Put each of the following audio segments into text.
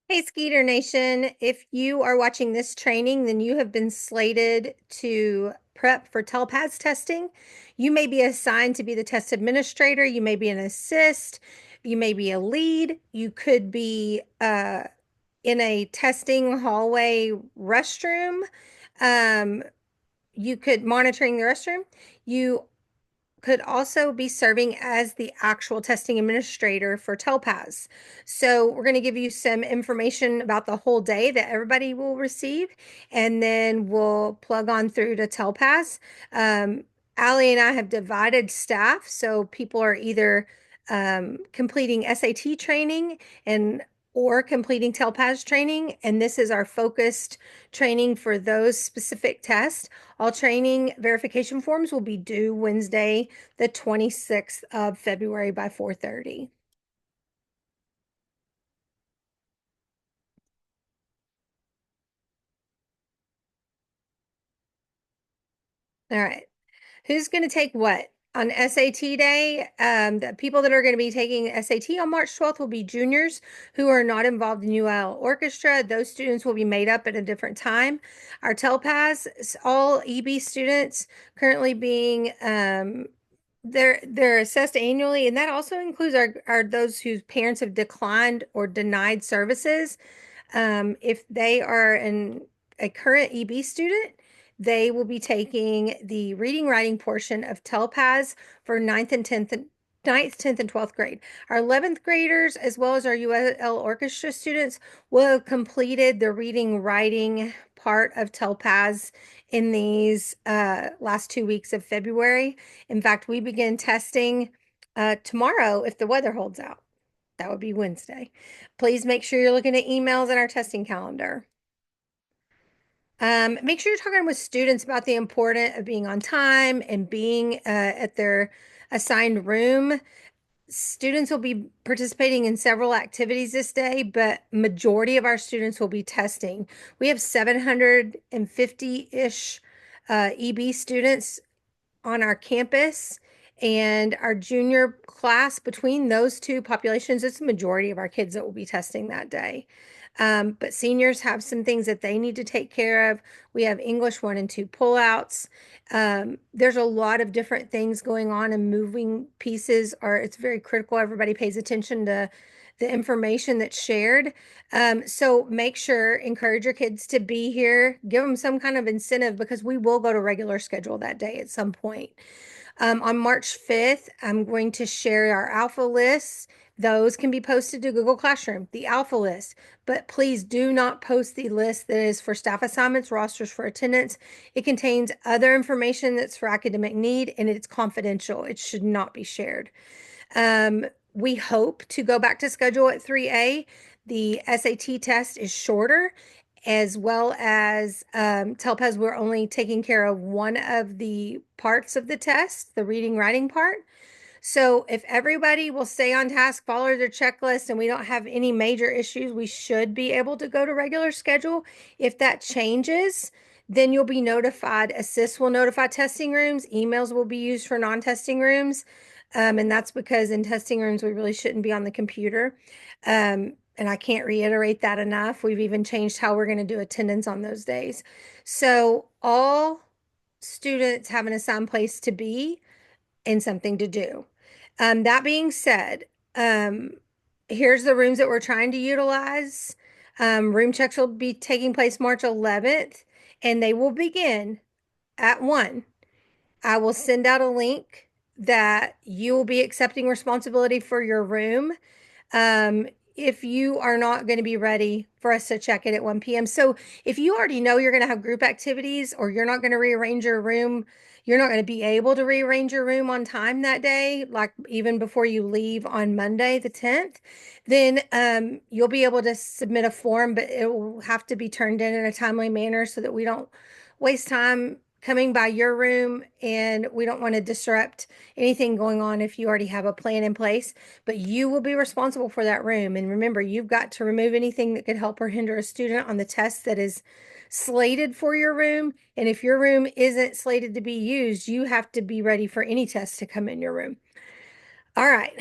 Hey, Skeeter Nation. If you are watching this training, then you have been slated to prep for TELPAS testing. You may be assigned to be the test administrator. You may be an assist. You may be a lead. You could be in a testing hallway restroom. Um, you could monitoring the restroom. You could also be serving as the actual testing administrator for TELPAS. So we're going to give you some information about the whole day that everybody will receive, and then we'll plug on through to TELPAS. Allie and I have divided staff, so people are either completing SAT training and or completing TELPAS training, and this is our focused training for those specific tests. All training verification forms will be due Wednesday, the 26th of February by 4:30. All right. Who's going to take what? On SAT day, the people that are going to be taking SAT on March 12th will be juniors who are not involved in UL Orchestra. Those students will be made up at a different time. Our TELPAS, all EB students currently being they're assessed annually, and that also includes our those whose parents have declined or denied services. If they are a current EB student, they will be taking the reading writing portion of TELPAS for ninth, 10th, and 12th grade. Our 11th graders, as well as our UL orchestra students, will have completed the reading writing part of TELPAS in these last 2 weeks of February. In fact, we begin testing tomorrow if the weather holds out. That would be Wednesday. Please make sure you're looking at emails and our testing calendar. Make sure you're talking with students about the importance of being on time and being at their assigned room. Students will be participating in several activities this day, but majority of our students will be testing. We have 750-ish EB students on our campus, and our junior class, between those two populations, it's the majority of our kids that will be testing that day. But seniors have some things that they need to take care of. We have English 1 and 2 pullouts. There's a lot of different things going on, and moving pieces are, it's very critical. Everybody pays attention to the information that's shared. So make sure, encourage your kids to be here, give them some kind of incentive because we will go to regular schedule that day at some point. On March 5th, I'm going to share our alpha lists. Those can be posted to Google Classroom, the alpha list. But please do not post the list that is for staff assignments, rosters for attendance. It contains other information that's for academic need, and it's confidential. It should not be shared. We hope to go back to schedule at 3A. The SAT test is shorter, as well as TELPAS, we're only taking care of one of the parts of the test, the reading writing part. So if everybody will stay on task, follow their checklist, and we don't have any major issues, we should be able to go to regular schedule. If that changes, then you'll be notified. Assist will notify testing rooms. Emails will be used for non-testing rooms. And that's because in testing rooms, we really shouldn't be on the computer. And I can't reiterate that enough. We've even changed how we're going to do attendance on those days. So all students have an assigned place to be and something to do. That being said, here's the rooms that we're trying to utilize. Room checks will be taking place March 11th, and they will begin at 1. I will send out a link that you will be accepting responsibility for your room. Um, if you are not going to be ready for us to check it at 1 p.m. So if you already know you're going to have group activities or you're not going to rearrange your room, you're not going to be able to rearrange your room on time that day, like even before you leave on Monday, the 10th, then you'll be able to submit a form, but it will have to be turned in a timely manner so that we don't waste time coming by your room, and we don't want to disrupt anything going on if you already have a plan in place. But you will be responsible for that room. And remember, you've got to remove anything that could help or hinder a student on the test that is slated for your room. And if your room isn't slated to be used, you have to be ready for any test to come in your room. All right.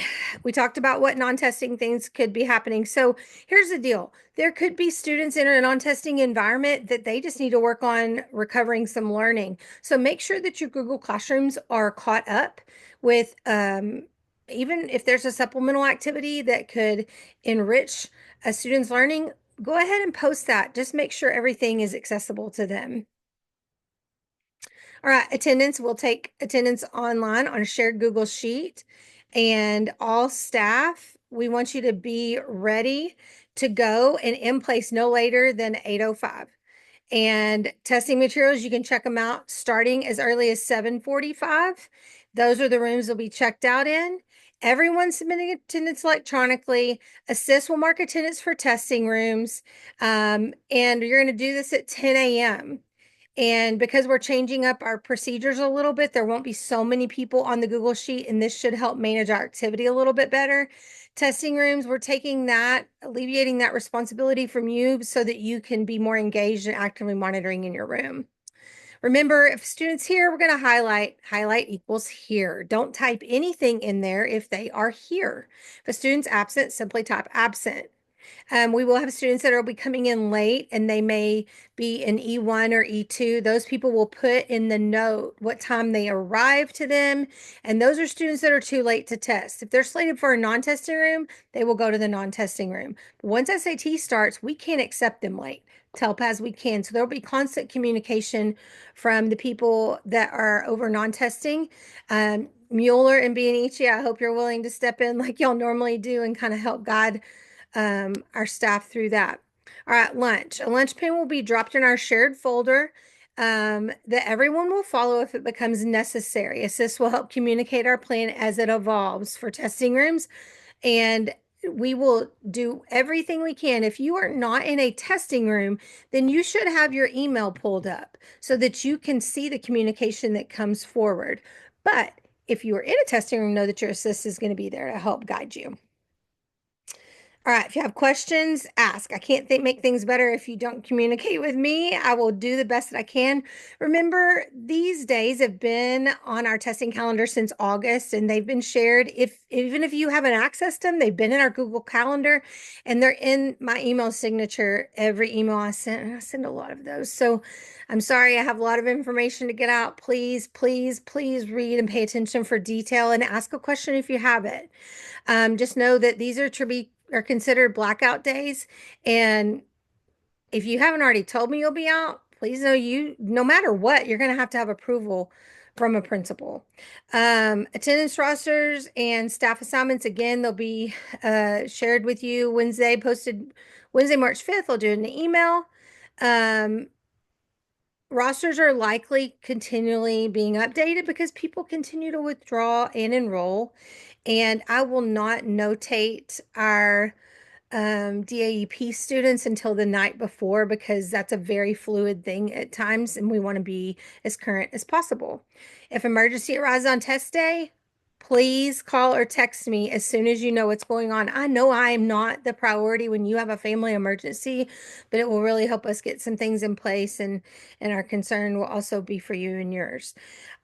We talked about what non-testing things could be happening. So here's the deal. There could be students in a non-testing environment that they just need to work on recovering some learning. So make sure that your Google Classrooms are caught up with, even if there's a supplemental activity that could enrich a student's learning, go ahead and post that. Just make sure everything is accessible to them. All right, attendance, we'll take attendance online on a shared Google Sheet. And all staff, we want you to be ready to go and in place no later than 8:05. And testing materials, you can check them out starting as early as 7:45. Those are the rooms they'll be checked out in. Everyone submitting attendance electronically. Assist will mark attendance for testing rooms. And you're going to do this at 10 a.m. And because we're changing up our procedures a little bit, there won't be so many people on the Google Sheet, and this should help manage our activity a little bit better. Testing rooms, we're taking that, alleviating that responsibility from you so that you can be more engaged and actively monitoring in your room. Remember, if students here, we're going to highlight equals here. Don't type anything in there if they are here. If a student's absent, simply type absent. We will have students that will be coming in late and they may be in E1 or E2. Those people will put in the note what time they arrive to them. And those are students that are too late to test. If they're slated for a non-testing room, they will go to the non-testing room. But once SAT starts, we can't accept them late. TELPAS, we can. So there'll be constant communication from the people that are over non-testing. Mueller and Bianici, I hope you're willing to step in like y'all normally do and kind of help guide our staff through that. All right, lunch. A lunch pin will be dropped in our shared folder that everyone will follow if it becomes necessary. Assist will help communicate our plan as it evolves for testing rooms, and we will do everything we can. If you are not in a testing room, then you should have your email pulled up so that you can see the communication that comes forward. But if you are in a testing room, know that your assist is going to be there to help guide you. All right, if you have questions, ask. I can't make things better if you don't communicate with me. I will do the best that I can. Remember, these days have been on our testing calendar since August, and they've been shared. Even if you haven't accessed them, they've been in our Google Calendar, and they're in my email signature. Every email I send, and I send a lot of those. So I'm sorry, I have a lot of information to get out. Please, please, please read and pay attention for detail and ask a question if you have it. Just know that these are considered blackout days. And if you haven't already told me you'll be out, please know no matter what, you're going to have approval from a principal. Attendance rosters and staff assignments, again, they'll be shared with you posted Wednesday, March 5th. I'll do it in the email. Rosters are likely continually being updated because people continue to withdraw and enroll. And I will not notate our DAEP students until the night before because that's a very fluid thing at times, and we want to be as current as possible. If emergency arises on test day, please call or text me as soon as you know what's going on. I know I am not the priority when you have a family emergency, but it will really help us get some things in place, and our concern will also be for you and yours.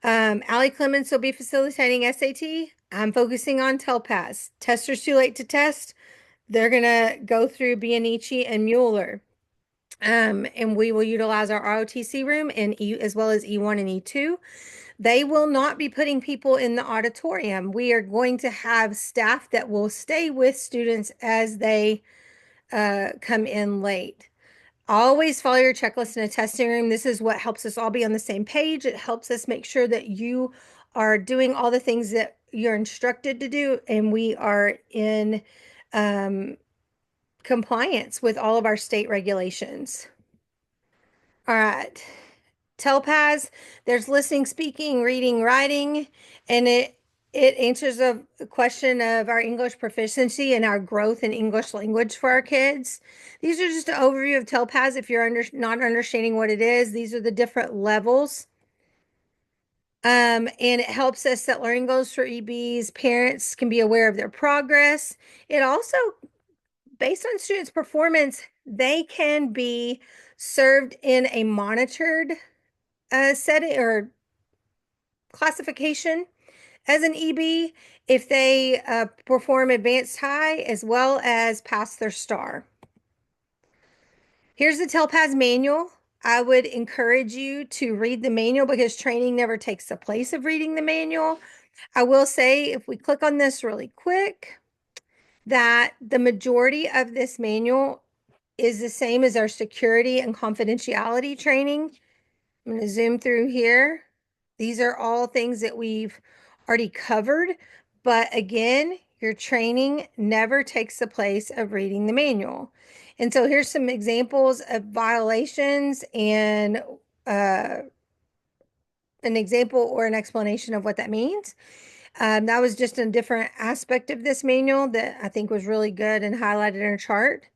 Allie Clements will be facilitating SAT. I'm focusing on TELPAS. Testers too late to test, they're going to go through Bianici and Mueller. And we will utilize our ROTC room as well as E1 and E2. They will not be putting people in the auditorium. We are going to have staff that will stay with students as they come in late. Always follow your checklist in a testing room. This is what helps us all be on the same page. It helps us make sure that you are doing all the things that you're instructed to do, and we are in compliance with all of our state regulations. All right. TELPAS, there's listening, speaking, reading, writing, and it answers the question of our English proficiency and our growth in English language for our kids. These are just an overview of TELPAS. If you're not understanding what it is, these are the different levels. And it helps us set learning goals for EBs. Parents can be aware of their progress. It also, based on students' performance, they can be served in a monitored setting or classification as an EB, if they perform advanced high as well as pass their star. Here's the TELPAS manual. I would encourage you to read the manual because training never takes the place of reading the manual. I will say, if we click on this really quick, that the majority of this manual is the same as our security and confidentiality training. I'm going to zoom through here. These are all things that we've already covered, but again, your training never takes the place of reading the manual. And so here's some examples of violations and an example or an explanation of what that means. That was just a different aspect of this manual that I think was really good and highlighted in a chart.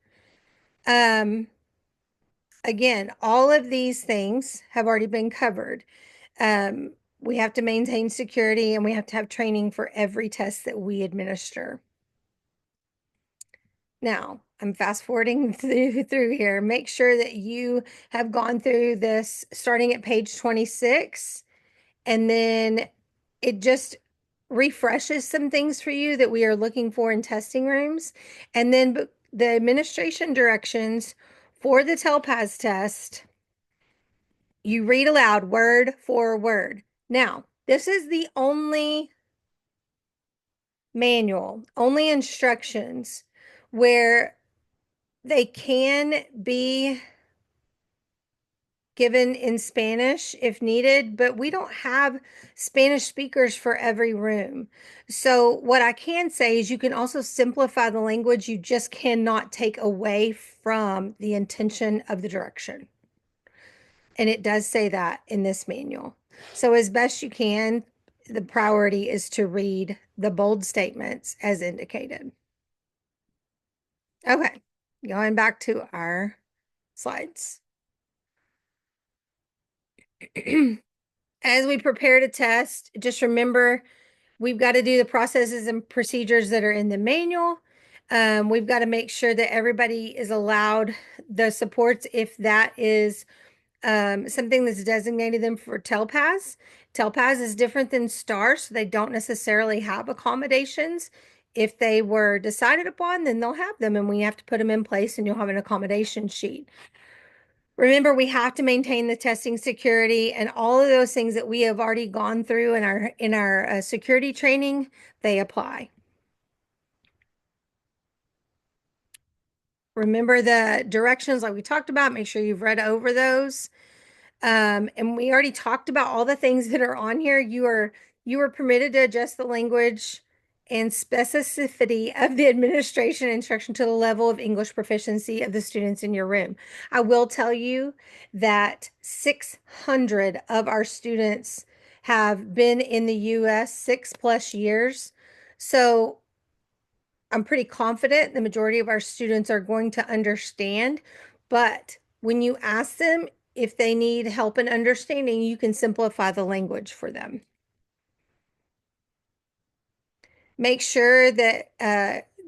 Again, all of these things have already been covered. We have to maintain security and we have to have training for every test that we administer. Now, I'm fast forwarding through here. Make sure that you have gone through this starting at page 26, and then it just refreshes some things for you that we are looking for in testing rooms. And then the administration directions for the TELPAS test, you read aloud word for word. Now, this is the only manual, only instructions where they can be given in Spanish if needed, but we don't have Spanish speakers for every room. So what I can say is you can also simplify the language. You just cannot take away from the intention of the direction. And it does say that in this manual. So as best you can, the priority is to read the bold statements as indicated. Okay, going back to our slides. As we prepare to test, just remember we've got to do the processes and procedures that are in the manual. We've got to make sure that everybody is allowed the supports if that is something that's designated them for TELPAS. TELPAS is different than STAR, so they don't necessarily have accommodations. If they were decided upon, then they'll have them, and we have to put them in place, and you'll have an accommodation sheet. Remember, we have to maintain the testing security and all of those things that we have already gone through in our security training, they apply. Remember the directions like we talked about, make sure you've read over those. And we already talked about all the things that are on here. You are permitted to adjust the language and specificity of the administration instruction to the level of English proficiency of the students in your room. I will tell you that 600 of our students have been in the US 6+ years. So I'm pretty confident the majority of our students are going to understand, but when you ask them if they need help in understanding, you can simplify the language for them. Make sure that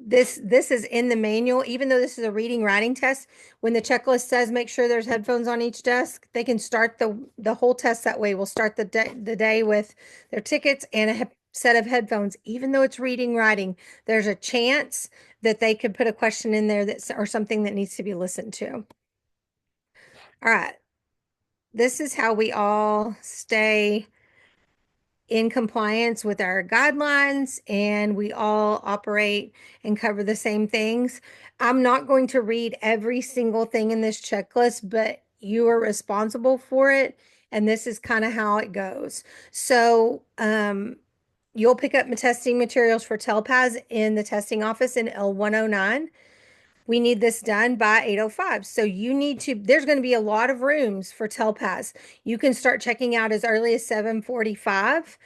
this is in the manual, even though this is a reading writing test. When the checklist says make sure there's headphones on each desk, they can start the whole test that way. We'll start the day with their tickets and a set of headphones. Even though it's reading writing, there's a chance that they could put a question in there that's or something that needs to be listened to. All right. This is how we all stay in compliance with our guidelines and we all operate and cover the same things. I'm not going to read every single thing in this checklist, but you are responsible for it. And this is kind of how it goes. So, you'll pick up testing materials for TELPAS in the testing office in L109. We need this done by 8:05. So you need to, there's going to be a lot of rooms for TELPAS. You can start checking out as early as 7:45.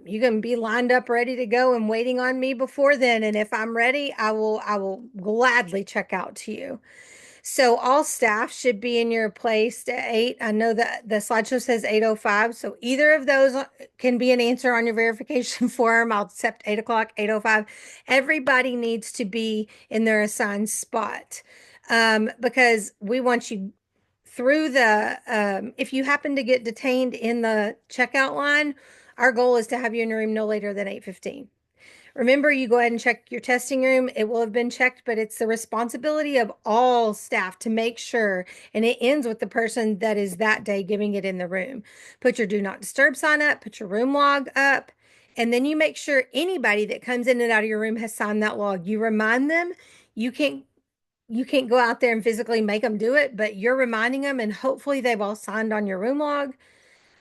You can be lined up ready to go and waiting on me before then. And if I'm ready, I will gladly check out to you. So all staff should be in your place at 8. I know that the slideshow says 8:05. So either of those can be an answer on your verification form. I'll accept 8 o'clock, 8:05. Everybody needs to be in their assigned spot because we want you through if you happen to get detained in the checkout line, our goal is to have you in your room no later than 8:15. Remember, you go ahead and check your testing room. It will have been checked, but it's the responsibility of all staff to make sure, and it ends with the person that is that day giving it in the room. Put your do not disturb sign up, put your room log up, and then you make sure anybody that comes in and out of your room has signed that log. You remind them. You can't you can't go out there and physically make them do it, but you're reminding them, and hopefully they've all signed on your room log.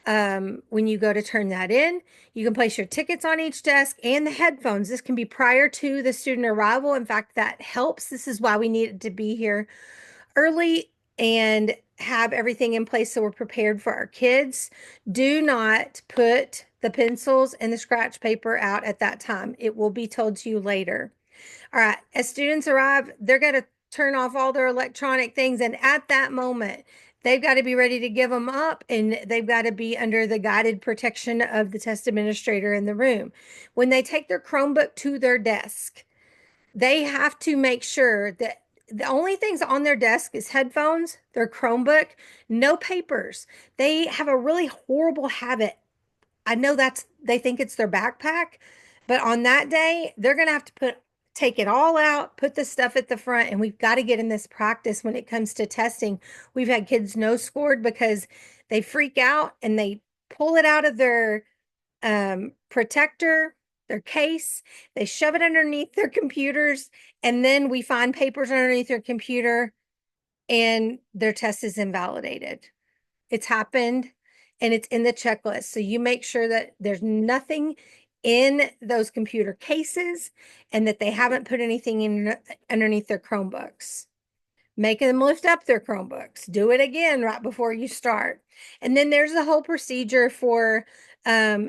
When you go to turn that in, you can place your tickets on each desk and the headphones. This can be prior to the student arrival. In fact, that helps. This is why we needed to be here early and have everything in place so we're prepared for our kids. Do not put the pencils and the scratch paper out at that time. It will be told to you later. All right, as students arrive, they're going to turn off all their electronic things. And at that moment, they've got to be ready to give them up, and they've got to be under the guided protection of the test administrator in the room. When they take their Chromebook to their desk, they have to make sure that the only things on their desk is headphones, their Chromebook, no papers. They have a really horrible habit. I know they think it's their backpack, but on that day, they're going to have to take it all out, put the stuff at the front, and we've got to get in this practice when it comes to testing. We've had kids no scored because they freak out and they pull it out of their protector, their case, they shove it underneath their computers, and then we find papers underneath their computer and their test is invalidated. It's happened and it's in the checklist. So you make sure that there's nothing in those computer cases and that they haven't put anything in underneath their Chromebooks. Make them lift up their Chromebooks. Do it again right before you start. And then there's the whole procedure for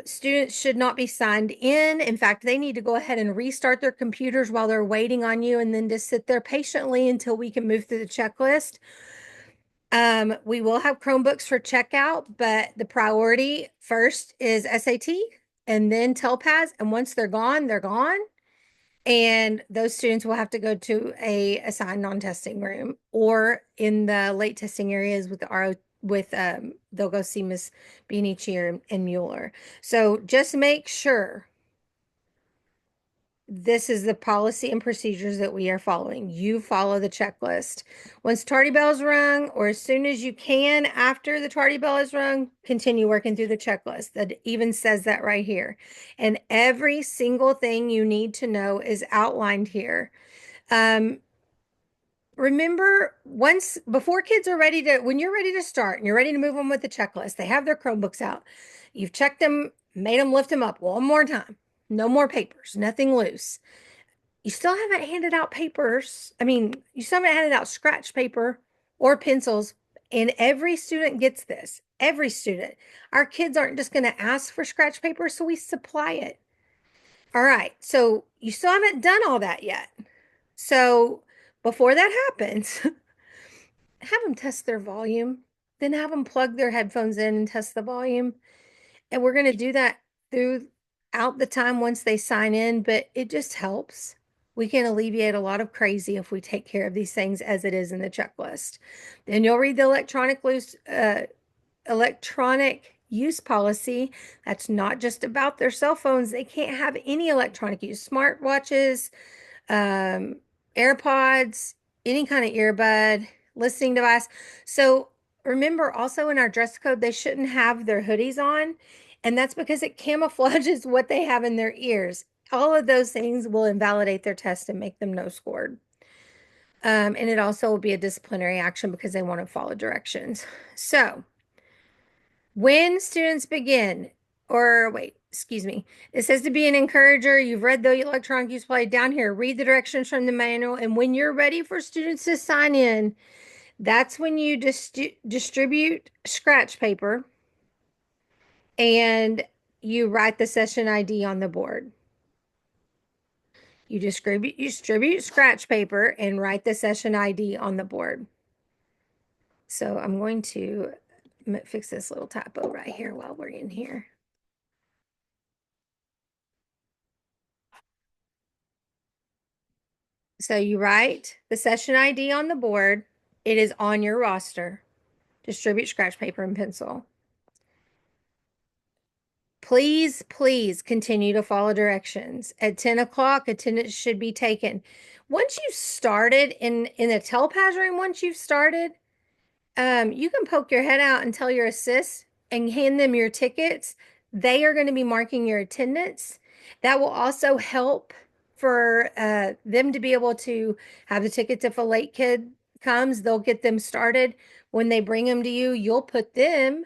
students should not be signed in. In fact, they need to go ahead and restart their computers while they're waiting on you and then just sit there patiently until we can move through the checklist. We will have Chromebooks for checkout, but the priority first is SAT and then TELPAS. And once they're gone, they're gone. And those students will have to go to a assigned non-testing room or in the late testing areas with the RO with they'll go see Miss Beanichi and Mueller. So just make sure this is the policy and procedures that we are following. You follow the checklist. Once tardy bell's rung, or as soon as you can after the tardy bell is rung, continue working through the checklist. That even says that right here. And every single thing you need to know is outlined here. Remember, once before kids are ready to, when you're ready to start and you're ready to move on with the checklist, they have their Chromebooks out. You've checked them, made them lift them up one more time. No more papers, nothing loose. You still haven't handed out papers. I mean, you still haven't handed out scratch paper or pencils. And every student gets this. Every student. Our kids aren't just going to ask for scratch paper, so we supply it. All right. So you still haven't done all that yet. So before that happens, have them test their volume, then have them plug their headphones in and test the volume. And we're going to do that throughout the time once they sign in, but it just helps. We can alleviate a lot of crazy if we take care of these things as it is in the checklist. Then you'll read the electronic use policy. That's not just about their cell phones. They can't have any electronic use, smartwatches, um, AirPods, any kind of earbud, listening device. So remember also in our dress code, they shouldn't have their hoodies on. And that's because it camouflages what they have in their ears. All of those things will invalidate their test and make them no scored. And it also will be a disciplinary action because they want to follow directions. So when students begin, or wait, excuse me, it says to be an encourager. You've read the electronic use play down here. Read the directions from the manual. And when you're ready for students to sign in, that's when you distribute scratch paper and you write the session ID on the board. You distribute scratch paper and write the session ID on the board. So I'm going to fix this little typo right here while we're in here. So you write the session ID on the board. It is on your roster. Distribute scratch paper and pencil. Please, please continue to follow directions. At 10 o'clock, attendance should be taken. Once you've started in the TELPAS room, once you've started, you can poke your head out and tell your assist and hand them your tickets. They are going to be marking your attendance. That will also help for them to be able to have the tickets if a late kid comes. They'll get them started. When they bring them to you, you'll put them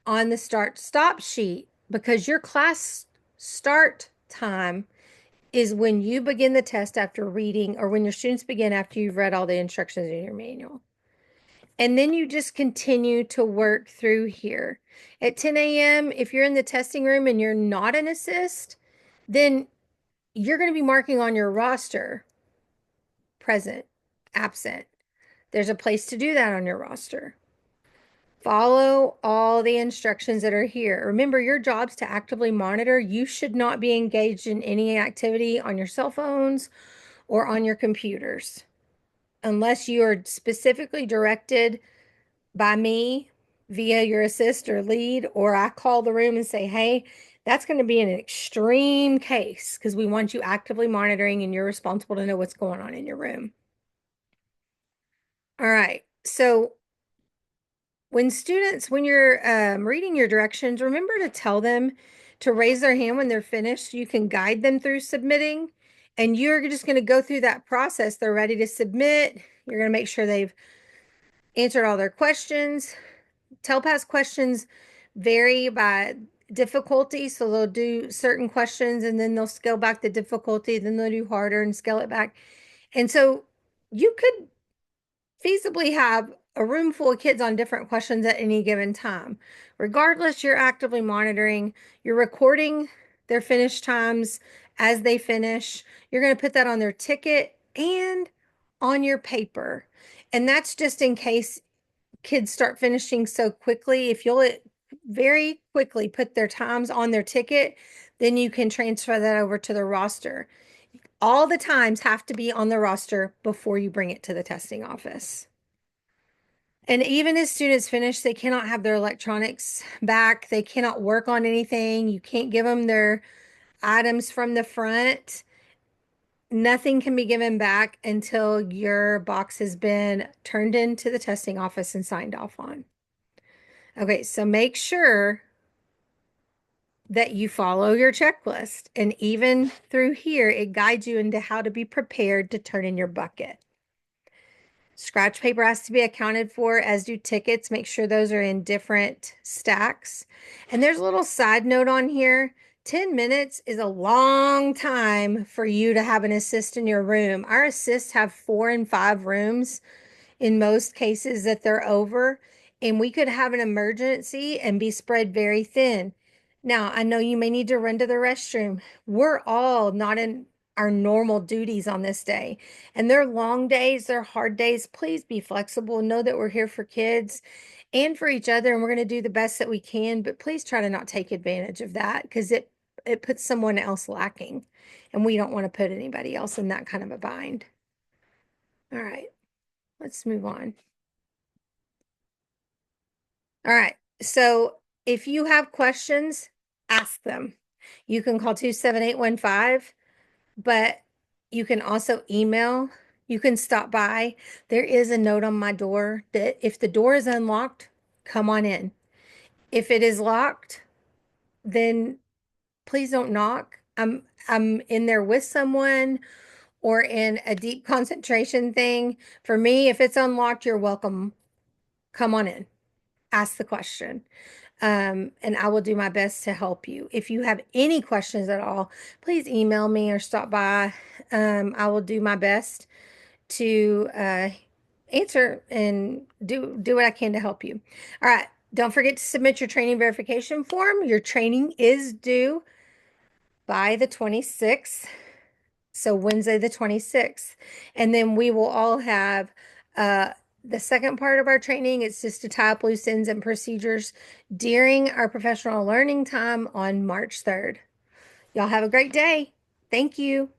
on the start stop sheet because your class start time is when you begin the test after reading, or when your students begin after you've read all the instructions in your manual. And then you just continue to work through here. At 10 a.m., if you're in the testing room and you're not an assist, then you're going to be marking on your roster present, absent. There's a place to do that on your roster. Follow all the instructions that are here. Remember, your job's to actively monitor. You should not be engaged in any activity on your cell phones or on your computers unless you are specifically directed by me via your assist or lead, or I call the room and say, hey, that's going to be an extreme case because we want you actively monitoring and you're responsible to know what's going on in your room. All right. So when you're reading your directions, remember to tell them to raise their hand when they're finished so you can guide them through submitting. And you're just going to go through that process. They're ready to submit. You're going to make sure they've answered all their questions. TELPAS questions vary by difficulty. So they'll do certain questions and then they'll scale back the difficulty. Then they'll do harder and scale it back. And so you could feasibly have a room full of kids on different questions at any given time. Regardless, you're actively monitoring, you're recording their finish times as they finish. You're going to put that on their ticket and on your paper. And that's just in case kids start finishing so quickly. If you'll very quickly put their times on their ticket, then you can transfer that over to the roster. All the times have to be on the roster before you bring it to the testing office. And even as students finish, they cannot have their electronics back. They cannot work on anything. You can't give them their items from the front. Nothing can be given back until your box has been turned into the testing office and signed off on. Okay, so make sure that you follow your checklist. And even through here, it guides you into how to be prepared to turn in your bucket. Scratch paper has to be accounted for, as do tickets. Make sure those are in different stacks. And there's a little side note on here. 10 minutes is a long time for you to have an assist in your room. Our assists have 4 and 5 rooms in most cases that they're over, and we could have an emergency and be spread very thin. Now, I know you may need to run to the restroom. We're all not in our normal duties on this day, and they're long days, they're hard days. Please be flexible. Know that we're here for kids and for each other, and we're going to do the best that we can, but please try to not take advantage of that because it puts someone else lacking, and we don't want to put anybody else in that kind of a bind. All right, let's move on. All right. So if you have questions, ask them. You can call 27815, but you can also email. You can stop by. There is a note on my door that if the door is unlocked, come on in. If it is locked, then please don't knock. I'm in there with someone or in a deep concentration thing. For me, if it's unlocked, you're welcome. Come on in. Ask the question. And I will do my best to help you. If you have any questions at all, please email me or stop by. I will do my best to answer and do what I can to help you. All right. Don't forget to submit your training verification form. Your training is due by the 26th. So Wednesday the 26th. And then we will all have the second part of our training. It's just to tie up loose ends and procedures during our professional learning time on March 3rd. Y'all have a great day. Thank you.